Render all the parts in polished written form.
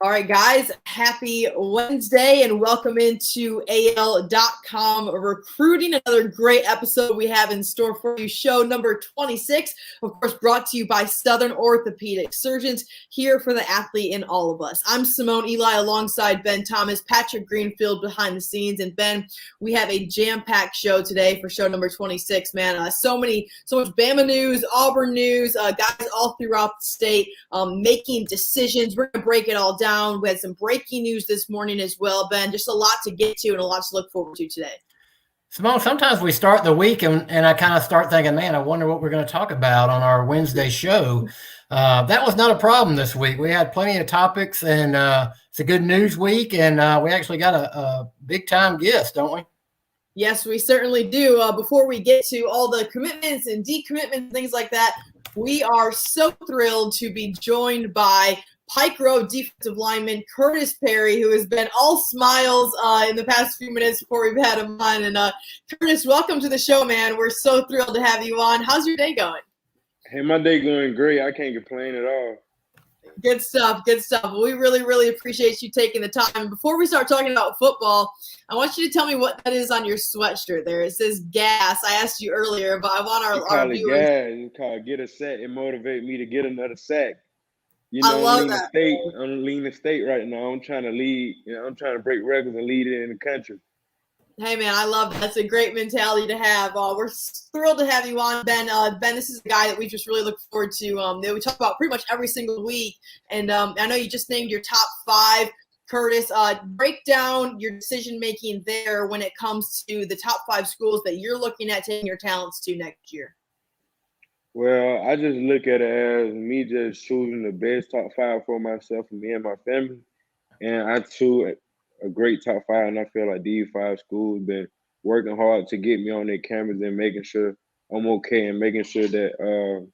All right, guys, happy Wednesday and welcome into AL.com recruiting. Another great episode we have in store for you. Show number 26, of course, brought to you by Southern Orthopedic Surgeons, here for the athlete in all of us. I'm Simone Eli alongside Ben Thomas, Patrick Greenfield behind the scenes. And Ben, we have a jam-packed show today for show number 26, man. So much Bama news, Auburn news, guys all throughout the state making decisions. We're going to break it all down. We had some breaking news this morning as well, Ben. Just a lot to get to and a lot to look forward to today. Simone, sometimes we start the week and I kind of start thinking, man, I wonder what we're going to talk about on our Wednesday show. That was not a problem this week. We had plenty of topics, and it's a good news week, and we actually got a big-time guest, don't we? Yes, we certainly do. Before we get to all the commitments and decommitments, things like that, we are so thrilled to be joined by Pike Road defensive lineman Khurtiss Perry, who has been all smiles in the past few minutes before we've had him on. And Khurtiss, welcome to the show, man. We're so thrilled to have you on. How's your day going? Hey, my day going great. I can't complain at all. Good stuff. Good stuff. We really, really appreciate you taking the time. Before we start talking about football, I want you to tell me what that is on your sweatshirt there. It says gas. I asked you earlier, but I want our viewers. Gas. It's called get a sack. It motivates me to get another sack. You I know, love that. I'm leading the state right now. I'm trying to lead. I'm trying to break records and lead it in the country. Hey, man, I love that. That's a great mentality to have. We're thrilled to have you on, Ben. Ben, this is a guy that we just really look forward to. That we talk about pretty much every single week. And I know you just named your top 5. Khurtiss, break down your decision-making there when it comes to the top 5 schools that you're looking at taking your talents to next year. Well, I just look at it as me just choosing the best top 5 for myself and me and my family. And I choose a great top 5, and I feel like these 5 schools been working hard to get me on their campus and making sure I'm okay and making sure that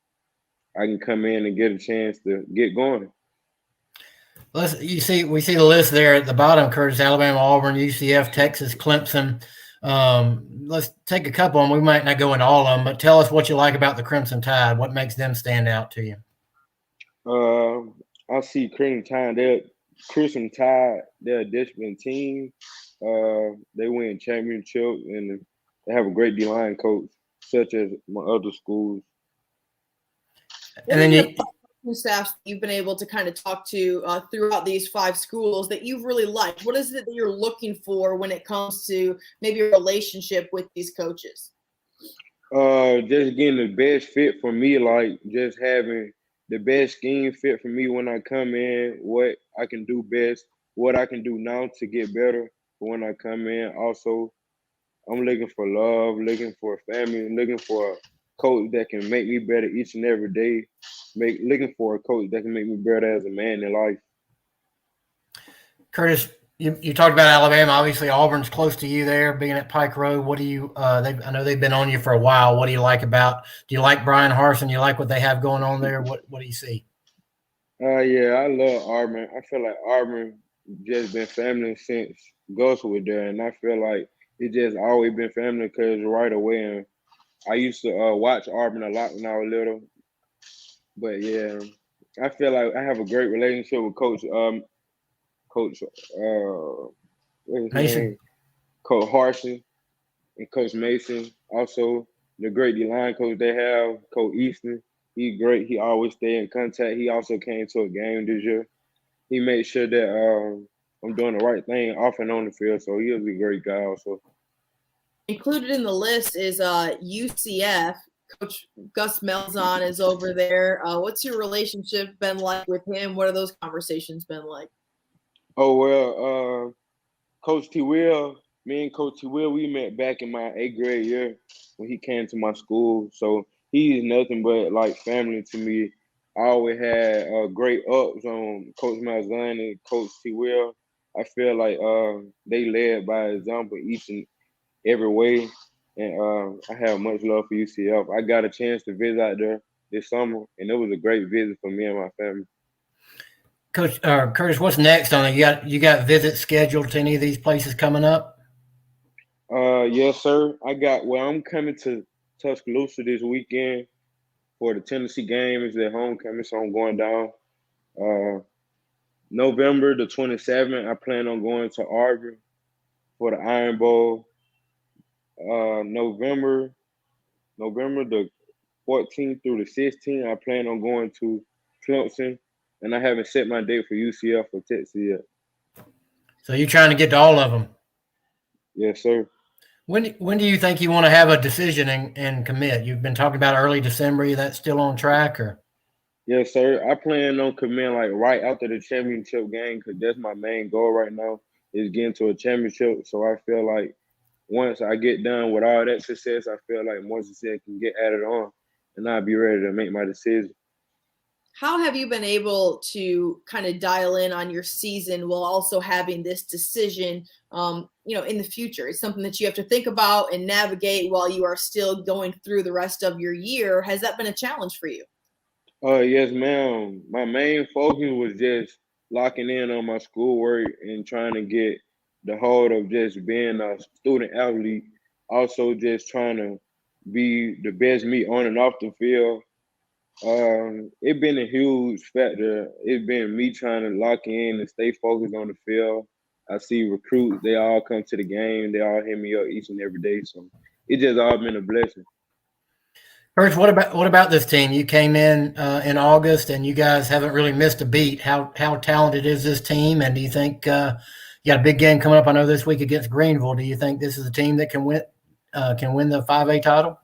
I can come in and get a chance to get going. We see the list there at the bottom: Khurtiss, Alabama, Auburn, UCF, Texas, Clemson. Let's take a couple of them. We might not go into all of them, but tell us what you like about the Crimson Tide. What makes them stand out to you? I see Crimson Tide, they're a disciplined team. They win championships, and they have a great D-line coach, such as my other schools. And then staffs you've been able to kind of talk to throughout these 5 schools that you've really liked. What is it that you're looking for when it comes to maybe a relationship with these coaches? Just getting the best fit for me, like just having the best scheme fit for me when I come in, what I can do best, what I can do now to get better for when I come in. Also, I'm looking for love, looking for family, looking for a coach that can make me better each and every day, looking for a coach that can make me better as a man in life. Khurtiss, you talked about Alabama. Obviously, Auburn's close to you there, being at Pike Road. What do you? I know they've been on you for a while. What do you like about? Do you like Brian Harsin? Do you like what they have going on there? What do you see? Yeah, I love Auburn. I feel like Auburn just been family since Gus was there, and I feel like it just always been family because right away. And I used to watch Auburn a lot when I was little. But yeah, I feel like I have a great relationship with Coach Mason, Coach Harsin, and Coach Mason. Also, the great D-line coach they have, Coach Eston. He's great. He always stay in contact. He also came to a game this year. He made sure that I'm doing the right thing off and on the field. So he was a great guy also. Included in the list is UCF. Coach Gus Malzahn is over there. What's your relationship been like with him? What have those conversations been like? Oh, well, Coach T. Will, me and Coach T. Will, we met back in my 8th grade year when he came to my school. So he's nothing but like family to me. I always had great ups on Coach Malzahn and Coach T. Will. I feel like they led by example each and every way. And I have much love for UCF. I got a chance to visit out there this summer, and it was a great visit for me and my family. Coach Khurtiss, what's next on it? You got visits scheduled to any of these places coming up? Yes, sir. I'm coming to Tuscaloosa this weekend for the Tennessee game. It's their homecoming, so I'm going down. November the 27th, I plan on going to Auburn for the Iron Bowl. November the 14th through the 16th, I plan on going to Thompson, and I haven't set my date for UCF or Texas yet. So you're trying to get to all of them? Yes, sir. When do you think you want to have a decision and commit? You've been talking about early December. Is that still on track, or? Yes, sir. I plan on committing like right after the championship game because that's my main goal right now is getting to a championship. So I feel like once I get done with all that success, I feel like more success can get added on, and I'll be ready to make my decision. How have you been able to kind of dial in on your season while also having this decision, in the future? It's something that you have to think about and navigate while you are still going through the rest of your year. Has that been a challenge for you? Yes, ma'am. My main focus was just locking in on my schoolwork and trying to get the hold of just being a student athlete. Also, just trying to be the best me on and off the field. It's been a huge factor. It's been me trying to lock in and stay focused on the field. I see recruits, they all come to the game. They all hit me up each and every day. So it just all been a blessing. Curtis, what about this team? You came in August, and you guys haven't really missed a beat. How talented is this team? And do you think you got a big game coming up? I know this week against Greenville. Do you think this is a team that can win the 5A title?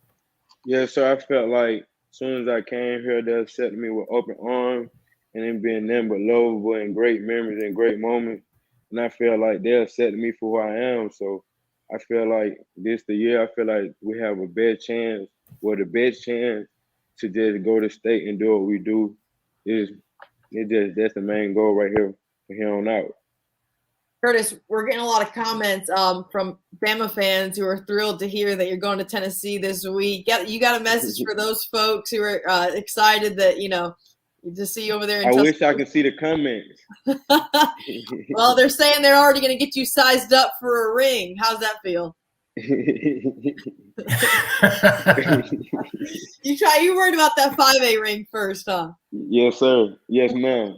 Yeah, so I felt like as soon as I came here, they accepted me with open arms, and it been nothing but lovable and great memories and great moments. And I feel like they accepted me for who I am. So I feel like this the year. I feel like we have a best chance. Well, the best chance to just go to state and do what we do that's the main goal right here from here on out. Curtis, we're getting a lot of comments from Bama fans who are thrilled to hear that you're going to Tennessee this week. You got a message for those folks who are excited that, to see you over there. I wish I could see the comments. Well, they're saying they're already going to get you sized up for a ring. How's that feel? You worried about that 5A ring first, huh? Yes, sir. Yes, ma'am.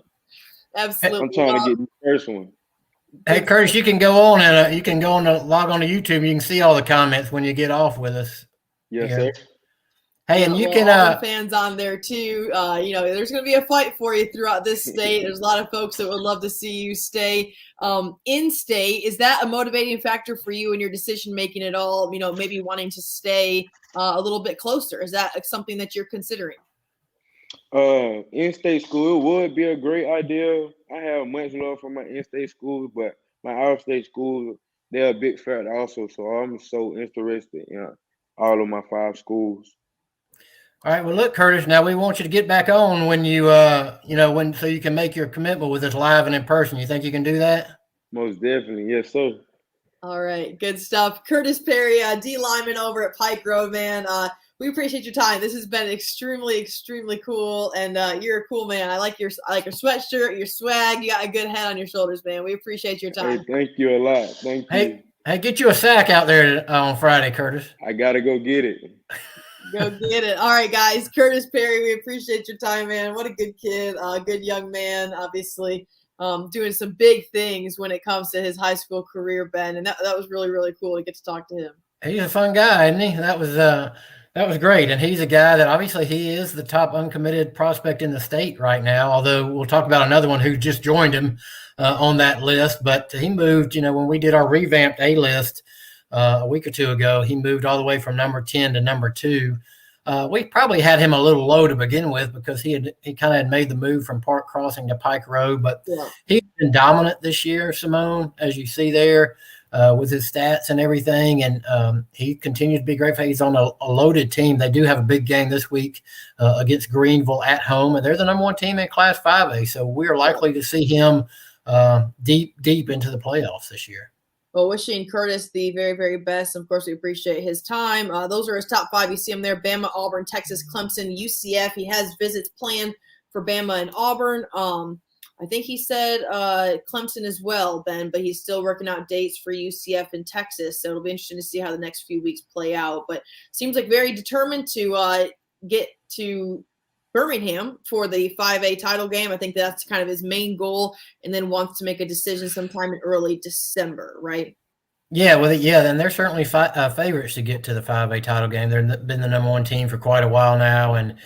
Absolutely. I'm trying to get the first one. Hey, Curtis, you can go on and log on to YouTube. You can see all the comments when you get off with us. Yes, sir. Hey, and you can fans on there too. There's going to be a fight for you throughout this state. There's a lot of folks that would love to see you stay in state. Is that a motivating factor for you in your decision making at all? Maybe wanting to stay a little bit closer. Is that something that you're considering? In-state school would be a great idea. I have much love for my in-state schools, but my out-of-state schools, they're a big factor also. So I'm so interested in all of my 5 schools. All right. Well, look, Curtis, now we want you to get back on when you, so you can make your commitment with us live and in person. You think you can do that? Most definitely. Yes, sir. All right. Good stuff. Khurtiss Perry, D lineman over at Pike Road, man. We appreciate your time. This has been extremely, extremely cool, and you're a cool man. I like your sweatshirt, your swag. You got a good head on your shoulders, man. We appreciate your time. Hey, thank you a lot. Thank you. Hey, get you a sack out there on Friday, Curtis. I gotta go get it. Go get it. All right, guys. Khurtiss Perry, we appreciate your time, man. What a good kid, good young man. Obviously, doing some big things when it comes to his high school career, Ben, and that was really, really cool to get to talk to him. He's a fun guy, isn't he? That was great. And he's a guy that obviously he is the top uncommitted prospect in the state right now, although we'll talk about another one who just joined him on that list. But he moved, when we did our revamped A list a week or two ago, he moved all the way from number 10 to number 2. We probably had him a little low to begin with because he kind of had made the move from Park Crossing to Pike Road. But he's been dominant this year, Simone, as you see there. With his stats and everything, and he continues to be great. He's on a loaded team. They do have a big game this week against Greenville at home, and they're the number 1 team in Class 5A. So we're likely to see him deep into the playoffs this year. Well, wishing Khurtiss the very, very best. Of course, we appreciate his time. Those are his top 5. You see him there: Bama, Auburn, Texas, Clemson, UCF. He has visits planned for Bama and Auburn. I think he said Clemson as well, Ben, but he's still working out dates for UCF and Texas. So it'll be interesting to see how the next few weeks play out. But seems like very determined to get to Birmingham for the 5A title game. I think that's kind of his main goal, and then wants to make a decision sometime in early December, right? Yeah, well, yeah, and they're certainly favorites to get to the 5A title game. They've been the number one team for quite a while now, and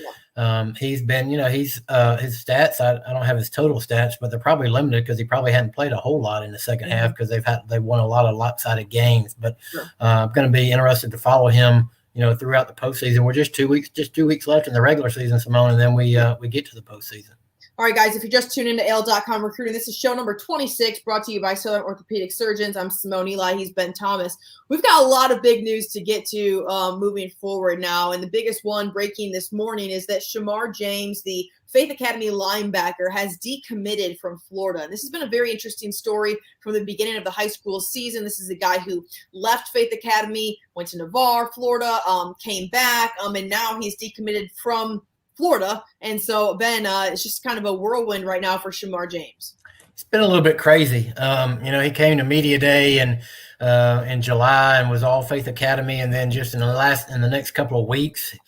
he's been, his stats. I don't have his total stats, but they're probably limited because he probably hadn't played a whole lot in the second half because they've won a lot of lopsided games. But I'm going to be interested to follow him, throughout the postseason. We're just 2 weeks left in the regular season, Simone, and then we get to the postseason. All right, guys, if you just tuned into AL.com Recruiting, this is show number 26, brought to you by Southern Orthopedic Surgeons. I'm Simone Eli. He's Ben Thomas. We've got a lot of big news to get to moving forward now, and the biggest one breaking this morning is that Shamara James, the Faith Academy linebacker, has decommitted from Florida. And this has been a very interesting story from the beginning of the high school season. This is a guy who left Faith Academy, went to Navarre, Florida, came back, and now he's decommitted from Florida. And so, Ben, it's just kind of a whirlwind right now for Shamara James. It's been a little bit crazy. He came to media day in July and was all Faith Academy, and then just in the next couple of weeks,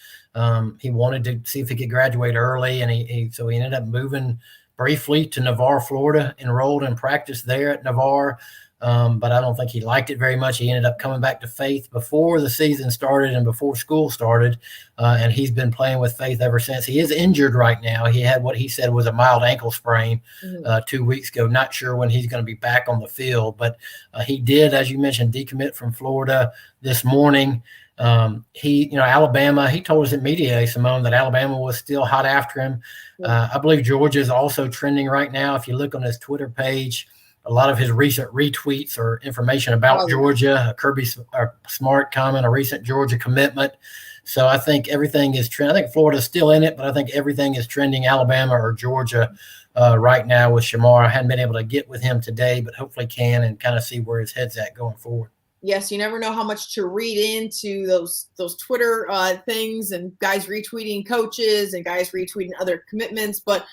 he wanted to see if he could graduate early, and so he ended up moving briefly to Navarre, Florida, enrolled in practice there at Navarre. But I don't think he liked it very much. He ended up coming back to Faith before the season started and before school started, and he's been playing with Faith ever since. He is injured right now. He had what he said was a mild ankle sprain 2 weeks ago. Not sure when he's going to be back on the field, but he did, as you mentioned, decommit from Florida this morning. Alabama, he told us at media day, Simone, that Alabama was still hot after him. I believe Georgia is also trending right now. If you look on his Twitter page, a lot of his recent retweets or information about Georgia, Kirby Smart comment, a recent Georgia commitment. So I think everything is trending. I think Florida's still in it, but I think everything is trending Alabama or Georgia right now with Shamara. I hadn't been able to get with him today, but hopefully can and kind of see where his head's at going forward. Yes, you never know how much to read into those Twitter things and guys retweeting coaches and guys retweeting other commitments. But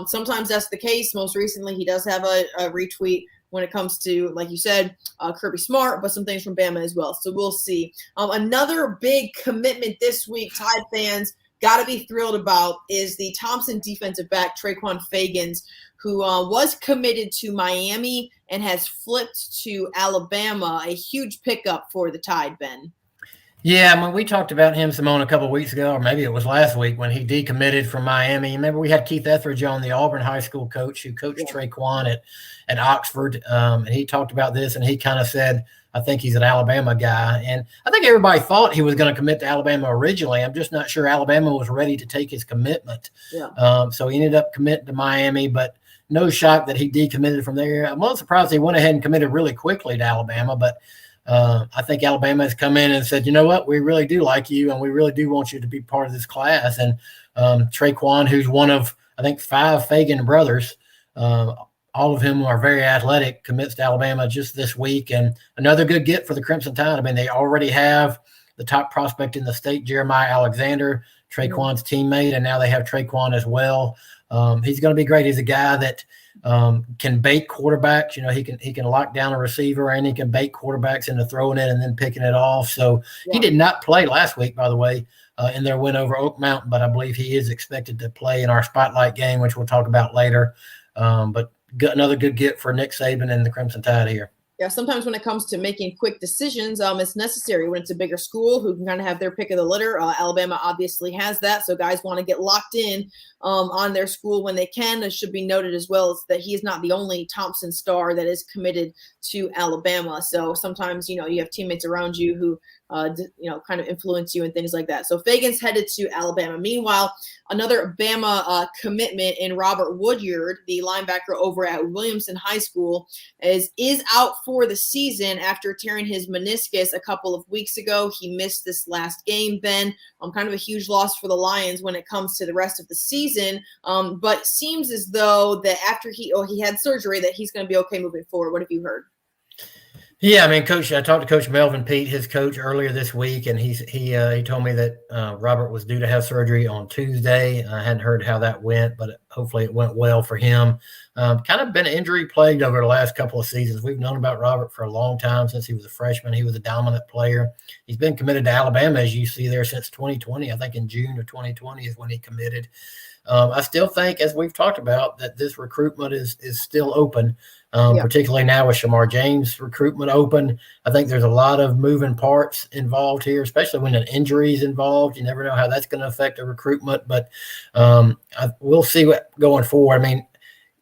sometimes that's the case. Most recently, he does have a retweet when it comes to, like you said, Kirby Smart, but some things from Bama as well. So we'll see. Another big commitment this week, Tide fans got to be thrilled about, is the Thompson defensive back, Trequon Fegans, who was committed to Miami and has flipped to Alabama, a huge pickup for the Tide, Ben. Yeah, we talked about him, Simone, a couple of weeks ago, or maybe it was last week when he decommitted from Miami. Remember, we had Keith Etheridge on, the Auburn high school coach who coached Trequon at Oxford, and he talked about this, and he kind of said, I think he's an Alabama guy. And I think everybody thought he was going to commit to Alabama originally. I'm just not sure Alabama was ready to take his commitment. So he ended up committing to Miami, but no shock that he decommitted from there. I'm not surprised he went ahead and committed really quickly to Alabama, but I think Alabama has come in and said, you know what, we really do like you, and we really do want you to be part of this class. And Trequon, who's one of, I think, 5 Fegan brothers, all of whom are very athletic, commits to Alabama just this week. And another good get for the Crimson Tide. I mean, they already have the top prospect in the state, Jeremiah Alexander, Trequon's teammate, and now they have Trequon as well. He's going to be great. He's a guy that can bait quarterbacks. He can lock down a receiver, and he can bait quarterbacks into throwing it and then picking it off. So he did not play last week, by the way, in their win over Oak Mountain, but I believe he is expected to play in our spotlight game, which we'll talk about later. But another good get for Nick Saban and the Crimson Tide here. Yeah, sometimes when it comes to making quick decisions, it's necessary when it's a bigger school who can kind of have their pick of the litter. Alabama obviously has that, so guys want to get locked in on their school when they can. It should be noted as well is that he is not the only Thompson star that is committed to Alabama. So sometimes, you have teammates around you who, kind of influence you and things like that. So Fegans headed to Alabama. Meanwhile, another Bama commitment in Robert Woodyard, the linebacker over at Williamson High School, is out for the season after tearing his meniscus a couple of weeks ago. He missed this last game, Ben. Kind of a huge loss for the Lions when it comes to the rest of the season. But seems as though that after he had surgery that he's going to be okay moving forward. What have you heard? Yeah, I talked to Coach Melvin Pete, his coach, earlier this week, and he told me that Robert was due to have surgery on Tuesday. I hadn't heard how that went, but hopefully it went well for him. Kind of been injury plagued over the last couple of seasons. We've known about Robert for a long time, since he was a freshman. He was a dominant player. He's been committed to Alabama, as you see there, since 2020. I think in June of 2020 is when he committed. I still think, as we've talked about, that this recruitment is still open, particularly now with Shamara James recruitment open. I think there's a lot of moving parts involved here, especially when an injury is involved. You never know how that's going to affect the recruitment, but we'll see what going forward. I mean,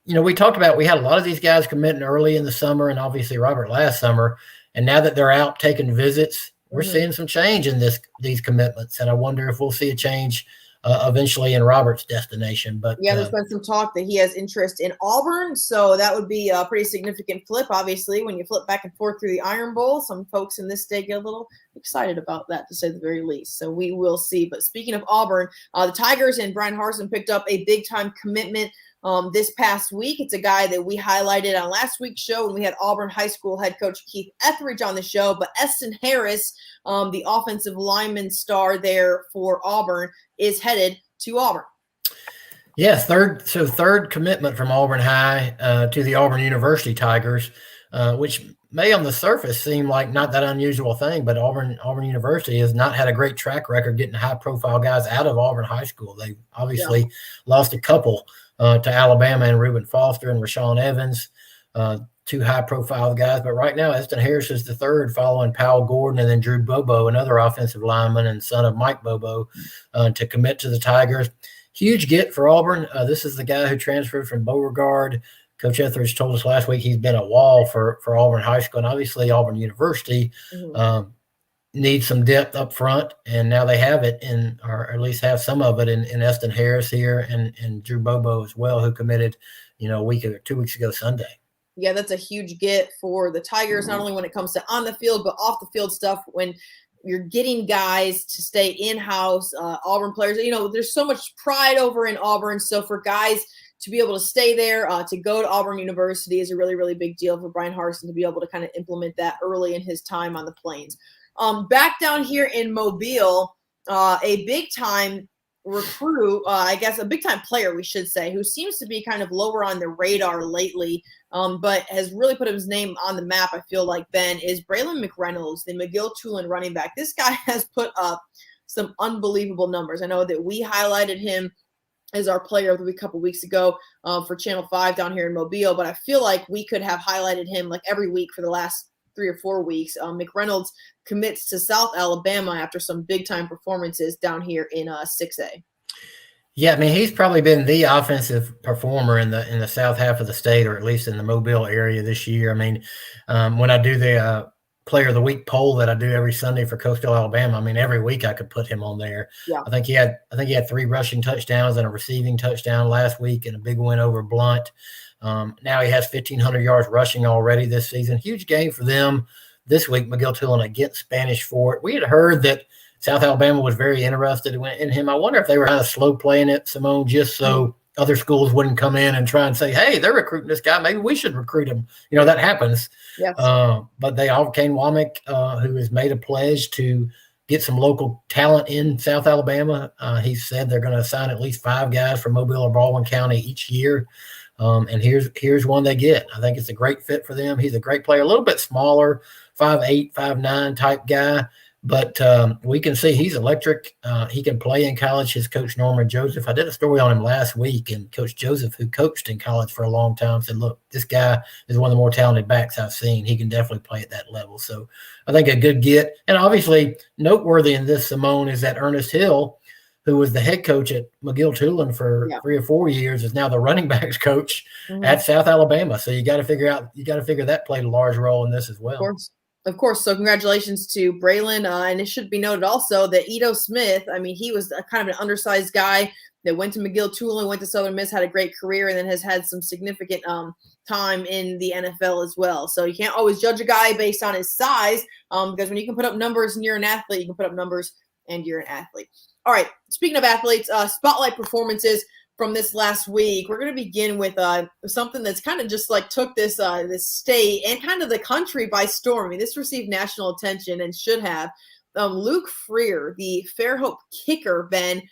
we talked about, we had a lot of these guys committing early in the summer, and obviously Robert last summer, and now that they're out taking visits, we're seeing some change in these commitments, and I wonder if we'll see a change eventually in Robert's destination. But there's been some talk that he has interest in Auburn, so that would be a pretty significant flip. Obviously, when you flip back and forth through the Iron Bowl, some folks in this state get a little excited about that, to say the very least. So we will see. But speaking of Auburn, the Tigers and Brian Harsin picked up a big-time commitment this past week. It's a guy that we highlighted on last week's show when we had Auburn High School head coach Keith Etheridge on the show. But Eston Harris, the offensive lineman star there for Auburn, is headed to Auburn. Yes, third commitment from Auburn High to the Auburn University Tigers, which may on the surface seem like not that unusual thing, but Auburn University has not had a great track record getting high-profile guys out of Auburn High School. They obviously lost a couple to Alabama, and Reuben Foster and Rashawn Evans, two high-profile guys. But right now, Eston Harris is the third, following Powell Gordon and then Drew Bobo, another offensive lineman and son of Mike Bobo, to commit to the Tigers. Huge get for Auburn. This is the guy who transferred from Beauregard. Coach Etheridge told us last week he's been a wall for Auburn High School, and obviously Auburn University needs some depth up front, and now they have it or at least have some of it in Eston Harris here and Drew Bobo as well, who committed, a week or 2 weeks ago Sunday. Yeah, that's a huge get for the Tigers, not only when it comes to on the field, but off the field stuff. When you're getting guys to stay in-house, Auburn players, there's so much pride over in Auburn. So for guys to be able to stay there, to go to Auburn University is a really, really big deal for Brian Harsin to be able to kind of implement that early in his time on the Plains. Back down here in Mobile, a big-time recruit, I guess a big-time player, we should say, who seems to be kind of lower on the radar lately, but has really put his name on the map, I feel like, Ben, is Braylon McReynolds, the McGill-Tulane running back. This guy has put up some unbelievable numbers. I know that we highlighted him as our player of the week a couple weeks ago for Channel 5 down here in Mobile, but I feel like we could have highlighted him like every week for the last 3 or 4 weeks. McReynolds commits to South Alabama after some big-time performances down here in 6A. Yeah, I mean, he's probably been the offensive performer in the south half of the state, or at least in the Mobile area this year. I mean, when I do the Player of the Week poll that I do every Sunday for Coastal Alabama, I mean, every week I could put him on there. Yeah. I think he had 3 rushing touchdowns and a receiving touchdown last week, and a big win over Blunt. Now he has 1,500 yards rushing already this season. Huge game for them this week, McGill-Tulane against Spanish Fort. We had heard that South Alabama was very interested in him. I wonder if they were kind of slow playing it, Simone, just so other schools wouldn't come in and try and say, hey, they're recruiting this guy. Maybe we should recruit him. That happens. Yes. But Kane Womack, who has made a pledge to get some local talent in South Alabama. He said they're going to assign at least 5 guys from Mobile or Baldwin County each year. And here's one they get. I think it's a great fit for them. He's a great player, a little bit smaller, 5'8", 5'9" type guy. But we can see he's electric. He can play in college. His coach, Norman Joseph, I did a story on him last week, and Coach Joseph, who coached in college for a long time, said, look, this guy is one of the more talented backs I've seen. He can definitely play at that level. So I think a good get. And obviously noteworthy in this, Simone, is that Ernest Hill, who was the head coach at McGill-Tulane for 3 or 4 years, is now the running backs coach at South Alabama. So you got to figure that played a large role in this as well. Of course. So congratulations to Braylon. And it should be noted also that Ito Smith, I mean, he was kind of an undersized guy that went to McGill-Tulane, went to Southern Miss, had a great career, and then has had some significant time in the NFL as well. So you can't always judge a guy based on his size, because when you can put up numbers and you're an athlete, you can put up numbers and you're an athlete. All right, speaking of athletes, spotlight performances from this last week. We're going to begin with something that's kind of just like took this state and kind of the country by storm. I mean, this received national attention and should have. Luke Freer, the Fairhope kicker, Ben,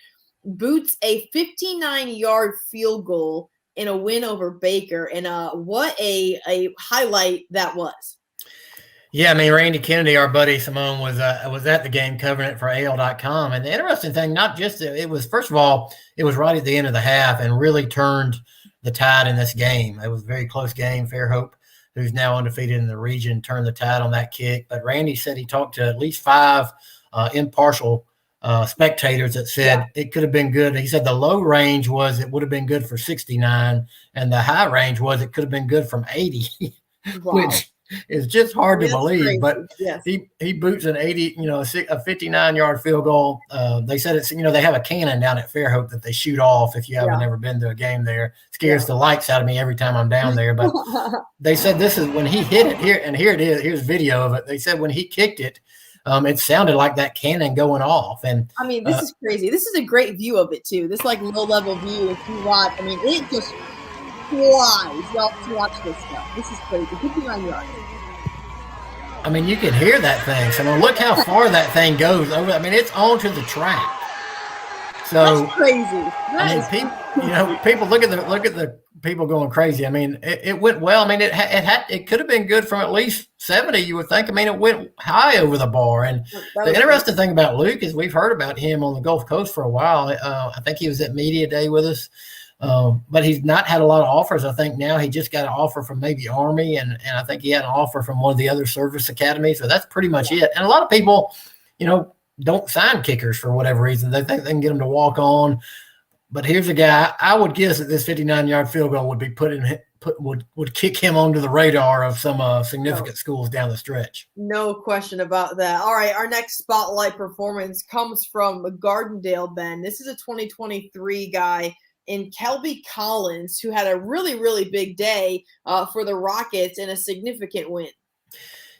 boots a 59-yard field goal in a win over Baker. And what a highlight that was. Yeah, I mean, Randy Kennedy, our buddy Simone, was at the game covering it for AL.com. And the interesting thing, not just it was, first of all, it was right at the end of the half and really turned the tide in this game. It was a very close game. Fairhope, who's now undefeated in the region, turned the tide on that kick. But Randy said he talked to at least 5 impartial spectators that said it could have been good. He said the low range was it would have been good for 69, and the high range was it could have been good from 80, which is just hard to believe. Crazy. But he boots an 80, a 59-yard field goal. They said it's, they have a cannon down at Fairhope that they shoot off. If you haven't ever been to a game there, scares the lights out of me every time I'm down there. But they said this is when he hit it here, and here it is. Here's video of it. They said when he kicked it, it sounded like that cannon going off. And I mean, this is crazy. This is a great view of it too. This like low level view. If you watch, I mean, it just flies. Y'all to watch this stuff. This is crazy. 59 yards. I mean, you can hear that thing. So look how far that thing goes over. I mean, it's onto the track. So that's crazy. People look at the people going crazy. I mean, it went well. I mean, it could have been good from at least 70, you would think. I mean, it went high over the bar. And the interesting thing about Luke is we've heard about him on the Gulf Coast for a while. I think he was at Media Day with us. But he's not had a lot of offers. I think now he just got an offer from maybe Army, and I think he had an offer from one of the other service academies. So that's pretty much it. And a lot of people, don't sign kickers for whatever reason. They think they can get them to walk on. But here's a guy, I would guess that this 59-yard field goal would be would kick him onto the radar of some significant schools down the stretch. No question about that. All right, our next spotlight performance comes from Gardendale, Ben. This is a 2023 guy in Kelby Collins, who had a really, really big day for the Rockets and a significant win.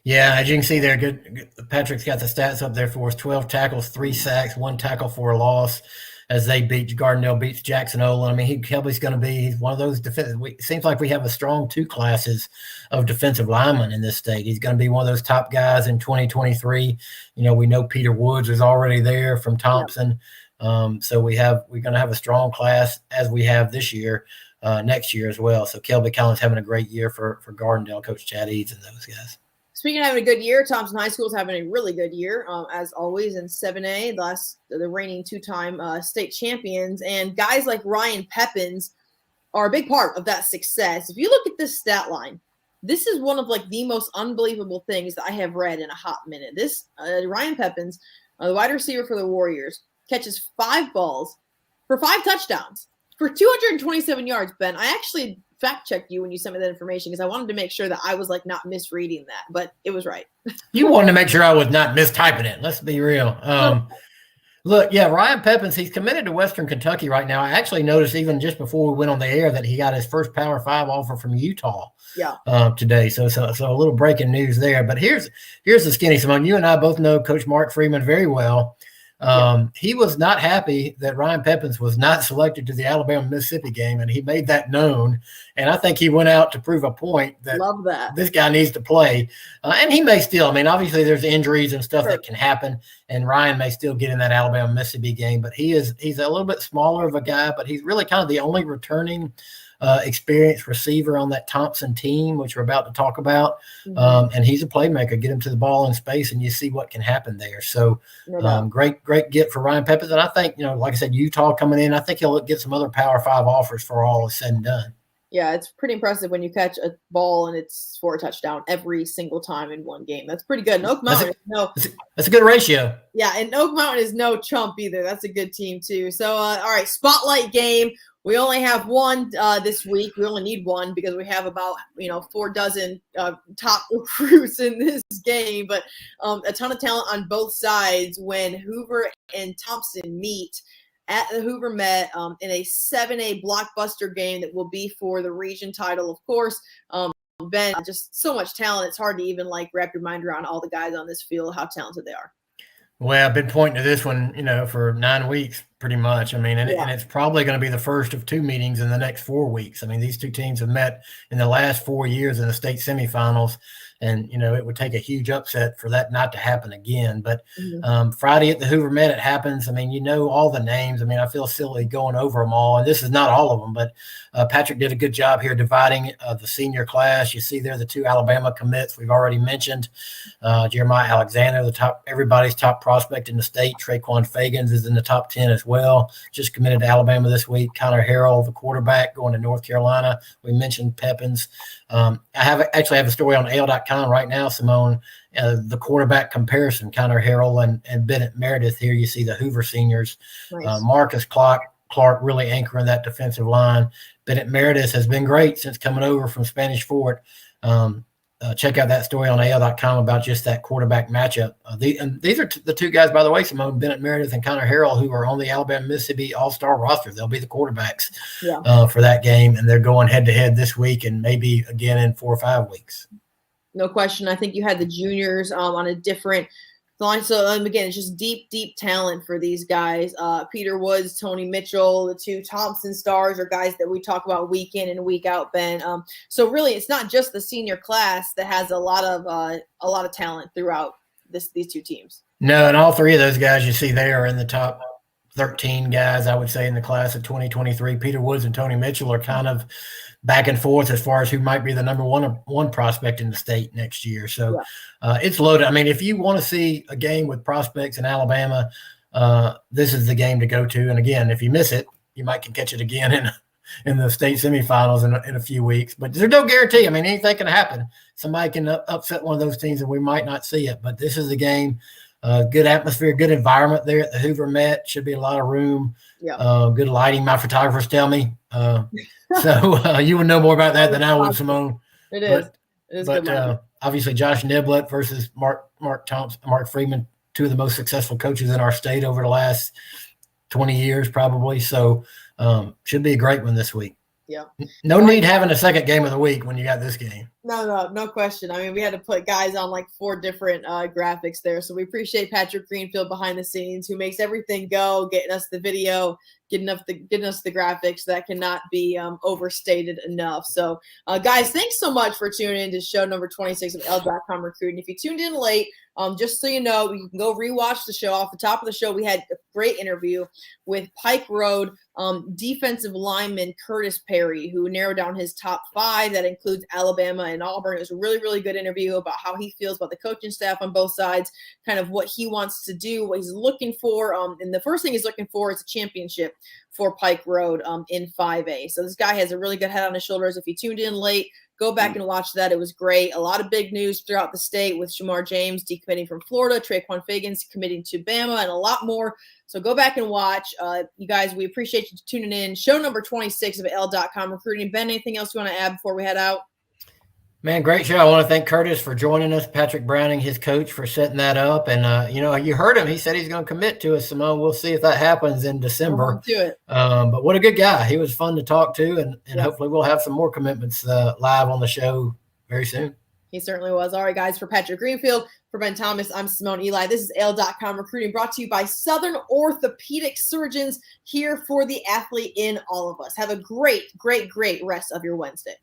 Yeah, as you can see there, good. Patrick's got the stats up there for us: 12 tackles, 3 sacks, 1 tackle for a loss. As Gardendale beats Jackson Olin. I mean, Kelby's going to be. He's one of those defensive. It seems like we have a strong 2 classes of defensive linemen in this state. He's going to be one of those top guys in 2023. We know Peter Woods is already there from Thompson. So we're going to have a strong class as we have this year, next year as well. So Kelby Collins having a great year for Gardendale, Coach Chad Eads and those guys. Speaking of having a good year, Thompson High School is having a really good year, as always in 7A, the reigning 2-time state champions. And guys like Ryan Pepins are a big part of that success. If you look at this stat line, this is one of like the most unbelievable things that I have read in a hot minute. This Ryan Pepins, the wide receiver for the Warriors, catches 5 balls for 5 touchdowns for 227 yards, Ben. I actually fact-checked you when you sent me that information because I wanted to make sure that I was like not misreading that, but it was right. You wanted to make sure I was not mistyping it. Let's be real. Look, Ryan Pepins, he's committed to Western Kentucky right now. I actually noticed even just before we went on the air that he got his first Power 5 offer from Utah today. So a little breaking news there. But here's the skinny Simone. You and I both know Coach Mark Freeman very well. He was not happy that Ryan Pepins was not selected to the Alabama-Mississippi game, and he made that known. And I think he went out to prove a point that this guy needs to play. And he may still. I mean, obviously there's injuries and stuff that can happen, and Ryan may still get in that Alabama-Mississippi game. But he's a little bit smaller of a guy, but he's really kind of the only returning experienced receiver on that Thompson team, which we're about to talk about. And he's a playmaker. Get him to the ball in space, and you see what can happen there. So great get for Ryan Pepins. And I think, like I said, Utah coming in, I think he'll get some other Power 5 offers for all is said and done. Yeah, it's pretty impressive when you catch a ball and it's for a touchdown every single time in one game. That's pretty good. And Oak Mountain that's a good ratio. Yeah, and Oak Mountain is no chump either. That's a good team too. So, all right, spotlight game. We only have one this week. We only need one because we have about 4 dozen top recruits in this game. But a ton of talent on both sides when Hoover and Thompson meet at the Hoover Met in a 7A blockbuster game that will be for the region title, of course. Ben, just so much talent. It's hard to even wrap your mind around all the guys on this field, how talented they are. Well, I've been pointing to this one, for 9 weeks. pretty much. I mean, and it's probably going to be the first of 2 meetings in the next 4 weeks. I mean, these two teams have met in the last 4 years in the state semifinals. And, it would take a huge upset for that not to happen again. But Friday at the Hoover Met, it happens. I mean, all the names. I mean, I feel silly going over them all. And this is not all of them, but Patrick did a good job here dividing the senior class. You see there the 2 Alabama commits we've already mentioned. Jeremiah Alexander, everybody's top prospect in the state. Trequon Fegans is in the top 10 as well. Just committed to Alabama this week. Connor Harrell, the quarterback, going to North Carolina. We mentioned Pepins. I have a story on AL.com right now, Simone, the quarterback comparison, Connor Harrell and Bennett Meredith. Here you see the Hoover seniors. Nice. Marcus Clark really anchoring that defensive line. Bennett Meredith has been great since coming over from Spanish Fort. Check out that story on AL.com about just that quarterback matchup. These are the 2 guys, by the way, Simone, Bennett Meredith and Connor Harrell, who are on the Alabama-Mississippi All-Star roster. They'll be the quarterbacks for that game, and they're going head-to-head this week and maybe again in 4 or 5 weeks. No question. I think you had the juniors on a different line. So, again, it's just deep talent for these guys. Peter Woods, Tony Mitchell, the 2 Thompson stars are guys that we talk about week in and week out, Ben. So really, it's not just the senior class that has a lot of talent throughout these 2 teams. No, and all 3 of those guys you see there are in the top 13 guys, I would say, in the class of 2023. Peter Woods and Tony Mitchell are kind of back and forth as far as who might be the number one prospect in the state next year. So it's loaded. I mean, if you want to see a game with prospects in Alabama, this is the game to go to. And again, if you miss it, you might can catch it again in the state semifinals in a few weeks. But there's no guarantee. I mean, anything can happen. Somebody can upset one of those teams and we might not see it. But this is the game. Good atmosphere, good environment there at the Hoover Met. Should be a lot of room. Good lighting, my photographers tell me. So you would know more about that than I would, Simone. It is. But obviously Josh Niblett versus Mark Thompson, Mark Freeman, 2 of the most successful coaches in our state over the last 20 years probably. So should be a great one this week. Yeah. No need having a second game of the week when you got this game. No question. I memean, we had to put guys on like 4 different graphics there. So we appreciate Patrick Greenfield behind the scenes, who makes everything go, getting us the video, getting us the graphics. That cannot be overstated enough. So guys, thanks so much for tuning in to show number 26 of AL.com Recruiting. If you tuned in late, just so you know, you can go rewatch the show. Off the top of the show, we had a great interview with Pike Road defensive lineman Khurtiss Perry, who narrowed down his top 5. That includes Alabama and Auburn. It was a really, really good interview about how he feels about the coaching staff on both sides, kind of what he wants to do, what he's looking for. And the first thing he's looking for is a championship for Pike Road in 5A. So this guy has a really good head on his shoulders. If you tuned in late, go back and watch that. It was great. A lot of big news throughout the state with Shamara James decommitting from Florida, Trequon Fegans committing to Bama, and a lot more. So go back and watch. You guys, we appreciate you tuning in. Show number 26 of AL.com Recruiting. Ben, anything else you want to add before we head out? Man, great show. I want to thank Khurtiss for joining us, Patrick Browning, his coach, for setting that up. And, you heard him. He said he's going to commit to us, Simone. We'll see if that happens in December. Do it. But what a good guy. He was fun to talk to, and hopefully we'll have some more commitments live on the show very soon. He certainly was. All right, guys, for Patrick Greenfield, for Ben Thomas, I'm Simone Eli. This is AL.com Recruiting, brought to you by Southern Orthopedic Surgeons, here for the athlete in all of us. Have a great, great, great rest of your Wednesday.